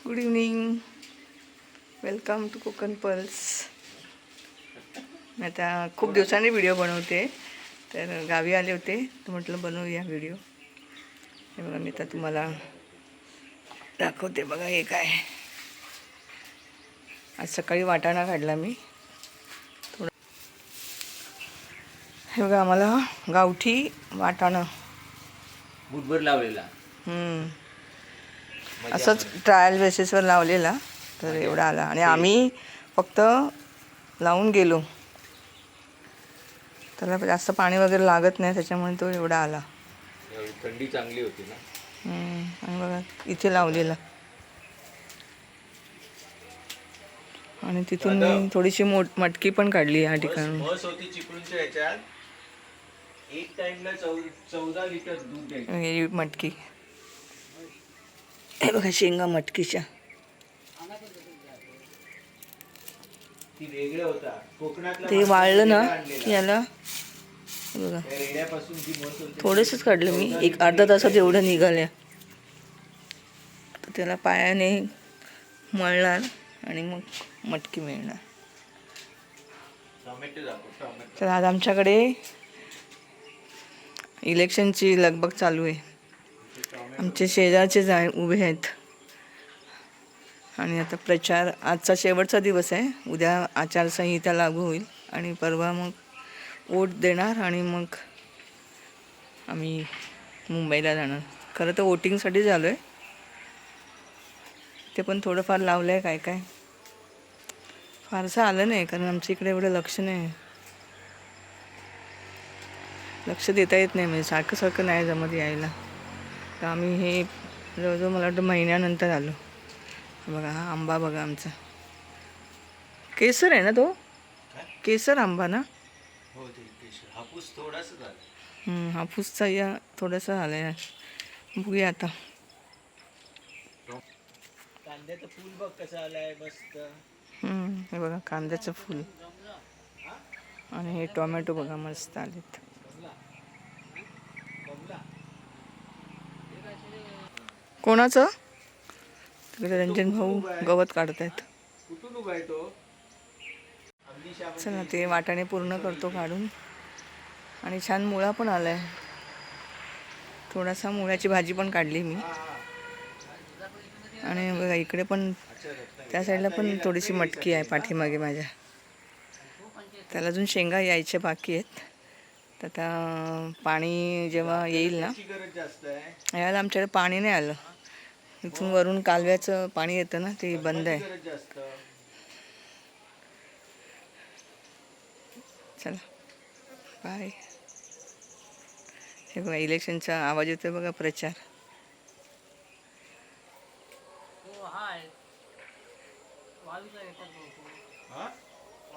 Good evening, welcome to Konkan pulse. मी आता खूप दिवसांनी व्हिडिओ बनवते. तर गावी आले होते तर म्हटलं बनवूया व्हिडिओ. हे बघा मी तर तुम्हाला दाखवते. बघा हे काय, आज सकाळी वाटाणा काढला मी थोडं. हे बघा आम्हाला गावठी वाटाणा बुटभर लावलेला. असंच ट्रायल बेसिसवर लावलेला. तर एवढा आला आणि आम्ही फक्त लावून गेलो. त्याला जास्त पाणी वगैरे लागत नाही, त्याच्यामुळे तो एवढा आला. थंडी चांगली होती ना. आणि बघा इथे लावलेला. आणि तिथून मी थोडीशी मटकी पण काढली या ठिकाणी. म्हस होती चिपळूणच्या ह्याच्यात. एक टाइमला 14 लिटर दूध द्यायचं. ही मटकी, हे बघा शेंगा मटकीच्या. ती वेगळं होता कोकणातला. ते वाळलं ना की याला बघा रेड्यापासून ती म्हस होती. थोडेसेच काढलं मी, एक अर्धा तासात एवढं निघाल्या. तर त्याला पायाने मळणार आणि मग मटकी मिळणार. तर आज आमच्याकडे इलेक्शनची लगबग चालू आहे. आमचे शेजारचे उभे आहेत आणि आता प्रचार. आजचा शेवटचा दिवस आहे. उद्या आचारसंहिता लागू होईल आणि परवा मग वोट देणार आणि मग आम्ही मुंबईला जाणार. खरं तर वोटिंगसाठी झालो आहे. ते पण थोडंफार लावलं आहे. काय काय फारसं आलं नाही, कारण आमच्या इकडे एवढं लक्ष नाही, लक्ष देता येत नाही. म्हणजे सारखं सारखं नाही जमत यायला. तर आम्ही हे जवळजवळ मला वाटतं महिन्यानंतर आलो. बघा हा आंबा बघा आमचा. केसर आहे ना तो, केसर आंबा ना. हो ते केशर. हापूस थोडासा झाला. हापूसचा या थोडासा झालाय. बघूया आता. कांद्याचं फूल बघ कसं आलंय मस्त. हे बघा कांद्याचं फूल आणि हे टोमॅटो बघा मस्त आलेत. कोणाचं तिकडे रंजन भाऊ गवत काढतायत. कुठून उभा आहे तो? चला ते वाटाणे पूर्ण करतो काढून. आणि छान मुळा पण आलाय. थोडासा मुळ्याची भाजी पण काढली मी. आणि बघा इकडे पण त्या साईडला पण थोडीशी मटकी आहे पाठीमागे माझ्या. त्याला अजून शेंगा यायच्या बाकी आहेत. तर आता पाणी जेव्हा येईल ना, यायला आमच्याकडे पाणी नाही आलं. इथून वरून कालव्याचं पाणी येतं ना, ते बंद आहे. चला बाय. हे बघा इलेक्शनचा आवाज येतोय बघा, प्रचार.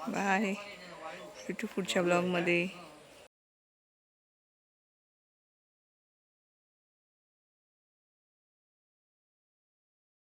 बाय. भेटू पुढच्या ब्लॉगमध्ये.